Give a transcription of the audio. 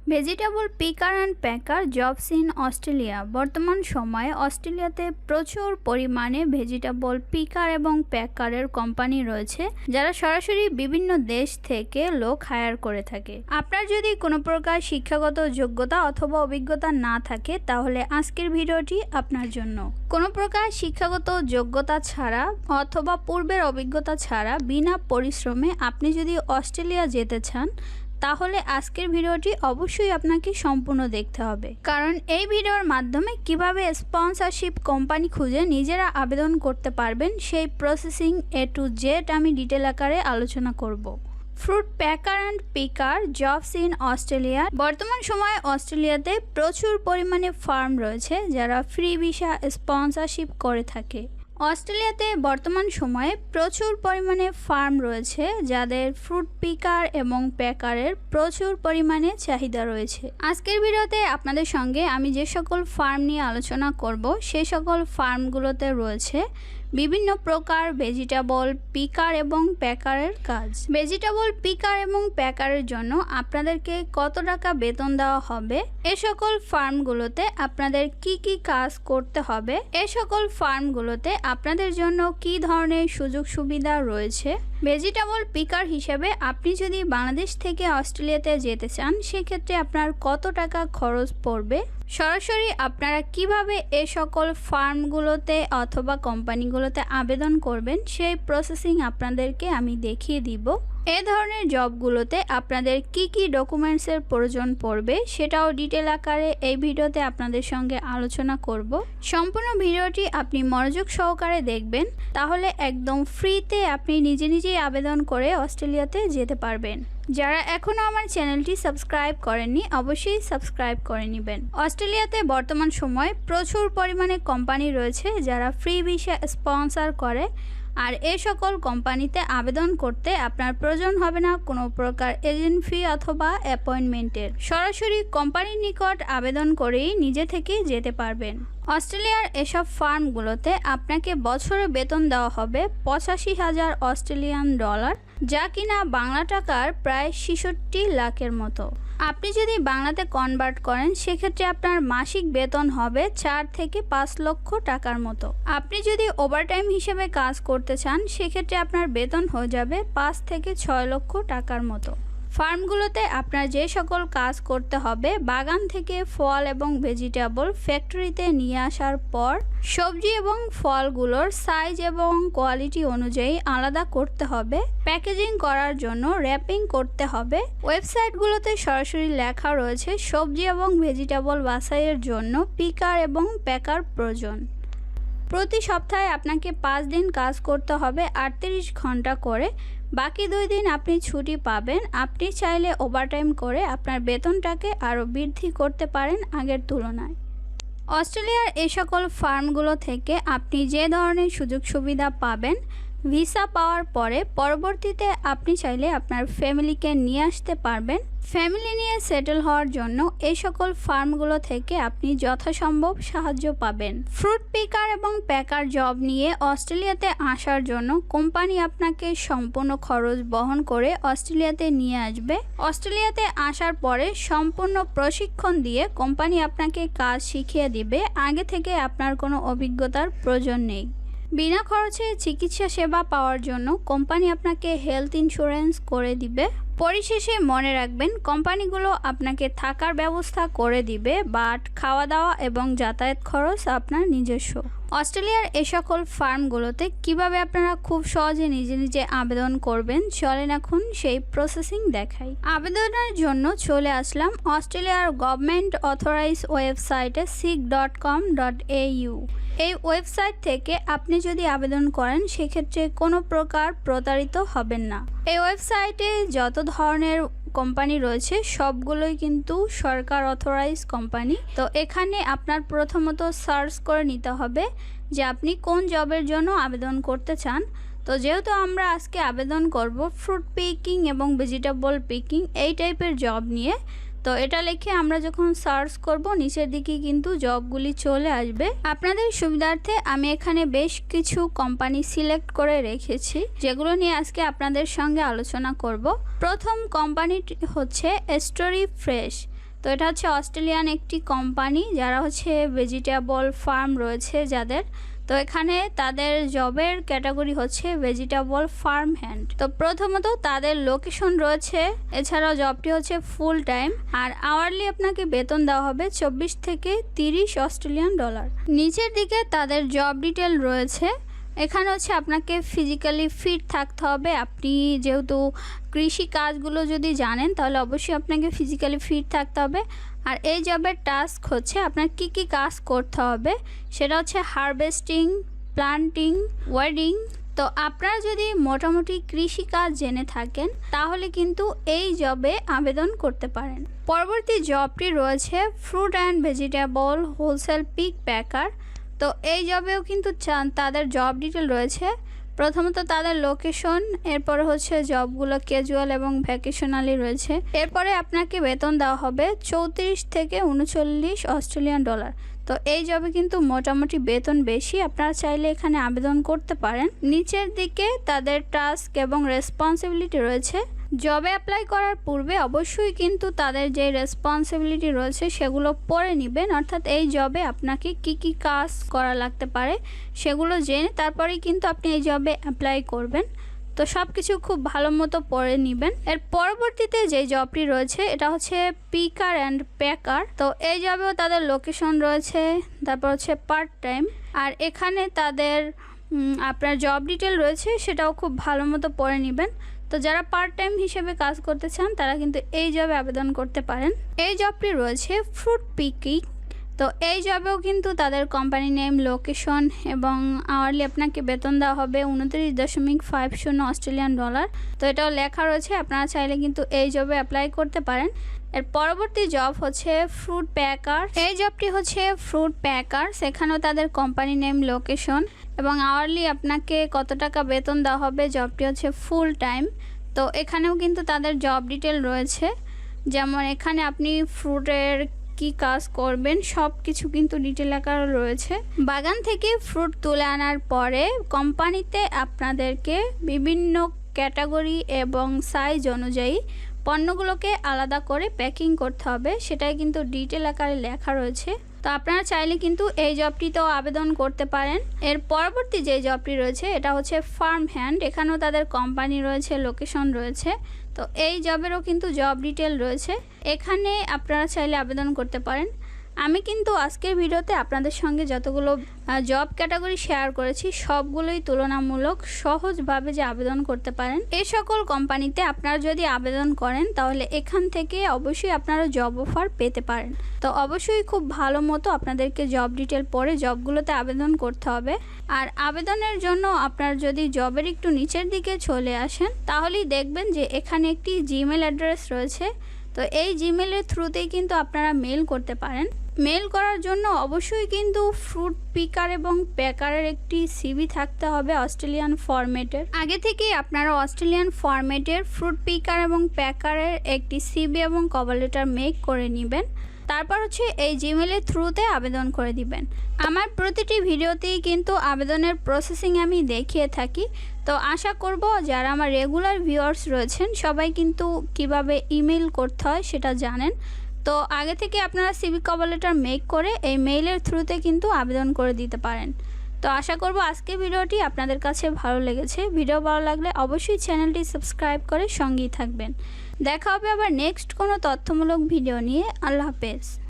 Vegetable পিকার and packer jobs in Australia. বর্তমান সময়ে অস্ট্রেলিয়াতে প্রচুর পরিমাণে ভেজিটেবল পিকার এবং প্যাকারের কোম্পানি রয়েছে, যারা সরাসরি বিভিন্ন দেশ থেকে লোক হায়ার করে থাকে। আপনার যদি কোনো প্রকার শিক্ষাগত যোগ্যতা অথবা অভিজ্ঞতা না থাকে, তাহলে আজকের ভিডিওটি আপনার জন্য। কোনো প্রকার শিক্ষাগত যোগ্যতা ছাড়া অথবা পূর্বের অভিজ্ঞতা ছাড়া বিনা পরিশ্রমে আপনি যদি অস্ট্রেলিয়া যেতে চান, তাহলে আজকের ভিডিওটি অবশ্যই আপনাকে সম্পূর্ণ দেখতে হবে, কারণ এই ভিডিওর মাধ্যমে কিভাবে স্পন্সরশিপ কোম্পানি খুঁজে নিজেরা আবেদন করতে পারবেন সেই প্রসেসিং A to Z আমি ডিটেল আকারে আলোচনা করব। Fruit packer and পিকার jobs in Australia. বর্তমান সময়ে অস্ট্রেলিয়াতে প্রচুর পরিমাণে ফার্ম রয়েছে যারা ফ্রি ভিসা স্পন্সরশিপ করে থাকে। অস্ট্রেলিয়াতে বর্তমান সময়ে প্রচুর পরিমাণে ফার্ম রয়েছে যাদের ফ্রুট পিকার এবং প্যাকারের প্রচুর পরিমাণে চাহিদা রয়েছে। আজকের ভিডিওতে আপনাদের সঙ্গে আমি যে সকল ফার্ম নিয়ে আলোচনা করব, সেই সকল ফার্মগুলোতে রয়েছে বিভিন্ন প্রকার ভেজিটেবল পিকার এবং প্যাকারের কাজ। ভেজিটেবল পিকার এবং প্যাকারের জন্য আপনাদেরকে কত টাকা বেতন দেওয়া হবে, এ সকল ফার্মগুলোতে আপনাদের কি কি কাজ করতে হবে, এ সকল ফার্মগুলোতে আপনাদের জন্য কি ধরনের সুযোগ সুবিধা রয়েছে। ভেজিটেবল পিকার হিসেবে আপনি যদি বাংলাদেশ থেকে অস্ট্রেলিয়াতে যেতে চান, সেক্ষেত্রে আপনার কত টাকা খরচ পড়বে, সরাসরি আপনারা কিভাবে এ সকল ফার্মগুলোতে অথবা কোম্পানিগুলোতে আবেদন করবেন সেই প্রসেসিং আপনাদেরকে আমি দেখিয়ে দিব। এ ধরনের জবগুলোতে আপনাদের কি কি ডকুমেন্টসের প্রয়োজন পড়বে সেটাও ডিটেল আকারে এই ভিডিওতে আপনাদের সঙ্গে আলোচনা করব। সম্পূর্ণ ভিডিওটি আপনি মনোযোগ সহকারে দেখবেন, তাহলে একদম ফ্রিতে আপনি নিজে নিজেই আবেদন করে অস্ট্রেলিয়াতে যেতে পারবেন। যারা এখনও আমার চ্যানেলটি সাবস্ক্রাইব করেননি, অবশ্যই সাবস্ক্রাইব করে নেবেন। অস্ট্রেলিয়াতে বর্তমান সময়ে প্রচুর পরিমাণে কোম্পানি রয়েছে যারা ফ্রি ভিসা স্পন্সর করে, আর এই সকল কোম্পানিতে আবেদন করতে আপনার প্রয়োজন হবে না কোনো প্রকার এজেন্ট ফি অথবা অ্যাপয়েন্টমেন্টের। সরাসরি কোম্পানির নিকট আবেদন করেই নিজে থেকে যেতে পারবেন। অস্ট্রেলিয়ার এসব ফার্মগুলোতে আপনাকে বছরে বেতন দেওয়া হবে 85,000 অস্ট্রেলিয়ান ডলার, যা কিনা বাংলা টাকার প্রায় 66 লাখের মতো। আপনি যদি বাংলাতে কনভার্ট করেন, সেক্ষেত্রে আপনার মাসিক বেতন হবে 4 থেকে 5 লক্ষ টাকার মতো। আপনি যদি ওভারটাইম হিসেবে কাজ করতে চান, সেক্ষেত্রে আপনার বেতন হয়ে যাবে 5 থেকে 6 লক্ষ টাকার মতো। ফার্মগুলোতে আপনার যে সকল কাজ করতে হবে, বাগান থেকে ফল এবং ভেজিটেবল ফ্যাক্টরিতে নিয়ে আসার পর সবজি এবং ফলগুলোর সাইজ এবং কোয়ালিটি অনুযায়ী আলাদা করতে হবে, প্যাকেজিং করার জন্য র্যাপিং করতে হবে। ওয়েবসাইটগুলোতে সরাসরি লেখা রয়েছে সবজি এবং ভেজিটেবল বাছাইয়ের জন্য পিকার এবং প্যাকার প্রয়োজন। প্রতি সপ্তাহে আপনাকে 5 দিন কাজ করতে হবে 38 ঘন্টা করে, বাকি 2 দিন আপনি ছুটি পাবেন। আপনি চাইলে ওভারটাইম করে আপনার বেতনটাকে আরও বৃদ্ধি করতে পারেন আগের তুলনায়। অস্ট্রেলিয়ার এই সকল ফার্মগুলো থেকে আপনি যে ধরনের সুযোগ সুবিধা পাবেন, ভিসা পাওয়ার পরে পরবর্তীতে আপনি চাইলে আপনার ফ্যামিলিকে নিয়ে আসতে পারবেন। ফ্যামিলি নিয়ে সেটেল হওয়ার জন্য এই সকল ফার্মগুলো থেকে আপনি যথাসম্ভব সাহায্য পাবেন। ফ্রুট পিকার এবং প্যাকার জব নিয়ে অস্ট্রেলিয়াতে আসার জন্য কোম্পানি আপনাকে সম্পূর্ণ খরচ বহন করে অস্ট্রেলিয়াতে নিয়ে আসবে। অস্ট্রেলিয়াতে আসার পরে সম্পূর্ণ প্রশিক্ষণ দিয়ে কোম্পানি আপনাকে কাজ শিখিয়ে দিবে। আগে থেকে আপনার কোনো অভিজ্ঞতার প্রয়োজন নেই। বিনা খরচে চিকিৎসা সেবা পাওয়ার জন্য কোম্পানি আপনাকে হেলথ ইন্স্যুরেন্স করে দিবে। পরিশেষে মনে রাখবেন, কোম্পানিগুলো আপনাকে থাকার ব্যবস্থা করে দিবে, বাট খাওয়া দাওয়া এবং যাতায়াত খরচ আপনার নিজস্ব। অস্ট্রেলিয়ার এ সকল ফার্মগুলোতে কিভাবে আপনারা খুব সহজে নিজে নিজে আবেদন করবেন, চলেন এখন সেই প্রসেসিং দেখাই। আবেদনের জন্য চলে আসলাম অস্ট্রেলিয়ার গভর্নমেন্ট অথরাইজ ওয়েবসাইটে sick.com.au। এই ওয়েবসাইট থেকে আপনি যদি আবেদন করেন, সেক্ষেত্রে কোনো প্রকার প্রতারিত হবেন না। এই ওয়েবসাইটে যত ধরনের কোম্পানি রয়েছে সবগুলোই কিন্তু সরকার অথরাইজ কোম্পানি। তো এখানে আপনার প্রথমত সার্চ করে নিতে হবে যে আপনি কোন জবের জন্য আবেদন করতে চান। তো যেহেতু আমরা আজকে আবেদন করব ফ্রুট পিকিং এবং ভেজিটেবল পিকিং এই টাইপের জব নিয়ে, তো এটা লিখে আমরা যখন সার্চ করব, নিচের দিকে কিন্তু জবগুলি চলে আসবে। আপনাদের সুবিধার্থে আমি এখানে বেশ কিছু কোম্পানি সিলেক্ট করে রেখেছি, যেগুলো নিয়ে আজকে আপনাদের সঙ্গে আলোচনা করব। প্রথম কোম্পানিটি হচ্ছে স্টোরি ফ্রেশ। তো এটা হচ্ছে অস্ট্রেলিয়ান একটি কোম্পানি, যারা হচ্ছে ভেজিটেবল ফার্ম রয়েছে যাদের। তো এখানে তাদের জবের ক্যাটাগরি হচ্ছে ভেজিটেবল ফার্ম হ্যান্ড। তো প্রথমত তাদের লোকেশন রয়েছে, এছাড়াও জবটি হচ্ছে ফুল টাইম, আর আওয়ারলি আপনাকে বেতন দেওয়া হবে 24 থেকে 30 অস্ট্রেলিয়ান ডলার। নিচের দিকে তাদের জব ডিটেল রয়েছে। এখানে হচ্ছে আপনাকে ফিজিক্যালি ফিট থাকতে হবে। আপনি যেহেতু কৃষি কাজগুলো যদি জানেন তাহলে অবশ্যই আপনাকে ফিজিক্যালি ফিট থাকতে হবে। আর এই জবের টাস্ক হচ্ছে আপনার কি কি কাজ করতে হবে, সেটা হচ্ছে হারভেস্টিং, প্লান্টিং, ওয়েডিং। তো আপনারা যদি মোটামুটি কৃষি কাজ জেনে থাকেন তাহলে কিন্তু এই জবে আবেদন করতে পারেন। পরবর্তী জবটি রয়েছে fruit and vegetable wholesale pick packer. তো এই জবেও কিন্তু তাদের জব ডিটেল রয়েছে। প্রথমত তাদের লোকেশন, এরপরে হচ্ছে জবগুলো ক্যাজুয়াল এবং ভ্যাকেশনালি রয়েছে। এরপরে আপনাকে বেতন দেওয়া হবে 34 থেকে 39 অস্ট্রেলিয়ান ডলার। তো এই জবে কিন্তু মোটামুটি বেতন বেশি, আপনারা চাইলে এখানে আবেদন করতে পারেন। নিচের দিকে তাদের টাস্ক এবং রেসপন্সিবিলিটি রয়েছে। জবে অ্যাপ্লাই করার পূর্বে অবশ্যই কিন্তু তাদের যে রেসপন্সিবিলিটি রয়েছে সেগুলো পড়ে নেবেন, অর্থাৎ এই জবে আপনাকে কি কি কাজ করা লাগতে পারে সেগুলো জেনে তারপরেই কিন্তু আপনি এই জবে অ্যাপ্লাই করবেন। তো সব কিছু খুব ভালো মতো পড়ে নেবেন। এর পরবর্তীতে যে জবটি রয়েছে এটা হচ্ছে পিকার অ্যান্ড প্যাকার। তো এই জবেও তাদের লোকেশন রয়েছে, তারপর হচ্ছে পার্ট টাইম, আর এখানে তাদের আপনার জব ডিটেল রয়েছে, সেটাও খুব ভালো মতো পড়ে নেবেন। তো যারা পার্ট টাইম হিসেবে কাজ করতে চান তারা কিন্তু এই জবে আবেদন করতে পারেন। এই জবটি রয়েছে ফ্রুট পিকিং। তো এই জবেও কিন্তু তাদের কোম্পানি নেম, লোকেশন এবং আওয়ারলি আপনাকে বেতন দেওয়া হবে 29.50 অস্ট্রেলিয়ান ডলার। তো এটাও লেখা রয়েছে, আপনারা চাইলে কিন্তু এই জবে অ্যাপ্লাই করতে পারেন। এর পরবর্তী জব হচ্ছে ফ্রুট প্যাকার। এই জবটি হচ্ছে ফ্রুট প্যাকার, সেখানেও তাদের কোম্পানি নেম, লোকেশন এবং আওয়ারলি আপনাকে কত টাকা বেতন দেওয়া হবে। জবটি হচ্ছে ফুল টাইম। তো এখানেও কিন্তু তাদের জব ডিটেল রয়েছে, যেমন এখানে আপনি ফ্রুটের কি কাজ করবেন সব কিছু কিন্তু ডিটেল আকারে রয়েছে। বাগান থেকে ফ্রুট তুলে আনার পরে কোম্পানিতে আপনাদেরকে বিভিন্ন ক্যাটাগরি এবং সাইজ অনুযায়ী পণ্যগুলোকে আলাদা করে প্যাকিং করতে হবে, সেটাই কিন্তু ডিটেল আকারে লেখা রয়েছে। তো আপনারা চাইলে কিন্তু এই জবটিতেও আবেদন করতে পারেন। এর পরবর্তী যে জবটি রয়েছে এটা হচ্ছে ফার্ম হ্যান্ড। এখানেও তাদের কোম্পানি রয়েছে, লোকেশন রয়েছে। তো এই জবেরও কিন্তু জব ডিটেল রয়েছে, এখানে আপনারা চাইলে আবেদন করতে পারেন। আমি কিন্তু আজকের ভিডিওতে আপনাদের সঙ্গে যতগুলো জব ক্যাটাগরি শেয়ার করেছি সবগুলোই তুলনামূলক সহজভাবে যে আবেদন করতে পারেন। এই সকল কোম্পানিতে আপনারা যদি আবেদন করেন তাহলে এখান থেকে অবশ্যই আপনারা জব অফার পেতে পারেন। তো অবশ্যই খুব ভালো মতো আপনাদেরকে জব ডিটেল পড়ে জবগুলোতে আবেদন করতে হবে। আর আবেদনের জন্য আপনারা যদি জবের একটু নিচের দিকে চলে আসেন তাহলেই দেখবেন যে এখানে একটি জিমেল অ্যাড্রেস রয়েছে। তো এই জিমেলের থ্রুতেই কিন্তু আপনারা মেল করতে পারেন। মেল করার জন্য অবশ্যই কিন্তু ফ্রুট পিকার এবং প্যাকারের একটি সিভি থাকতে হবে অস্ট্রেলিয়ান ফরম্যাটের। আগে থেকেই আপনারা অস্ট্রেলিয়ান ফরম্যাটের ফ্রুট পিকার এবং প্যাকারের একটি সিভি এবং কভার লেটার মেক করে নেবেন। তারপর হচ্ছে এই জিমেলের থ্রুতে আবেদন করে দিবেন। আমার প্রতিটি ভিডিওতেই কিন্তু আবেদনের প্রসেসিং আমি দেখিয়ে থাকি। তো আশা করব যারা আমার রেগুলার ভিউয়ার্স রয়েছেন সবাই কিন্তু কিভাবে ইমেল করতে হয় সেটা জানেন। তো আগে থেকে আপনারা সিভি কভার লেটার মেক করে এই মেইলের থ্রুতে কিন্তু আবেদন করে দিতে পারেন। তো আশা করব আজকের ভিডিওটি আপনাদের কাছে ভালো লেগেছে। ভিডিও ভালো লাগলে অবশ্যই চ্যানেলটি সাবস্ক্রাইব করে সঙ্গেই থাকবেন। দেখা হবে আবার নেক্সট কোনো তথ্যমূলক ভিডিও নিয়ে। আল্লাহ হাফেজ।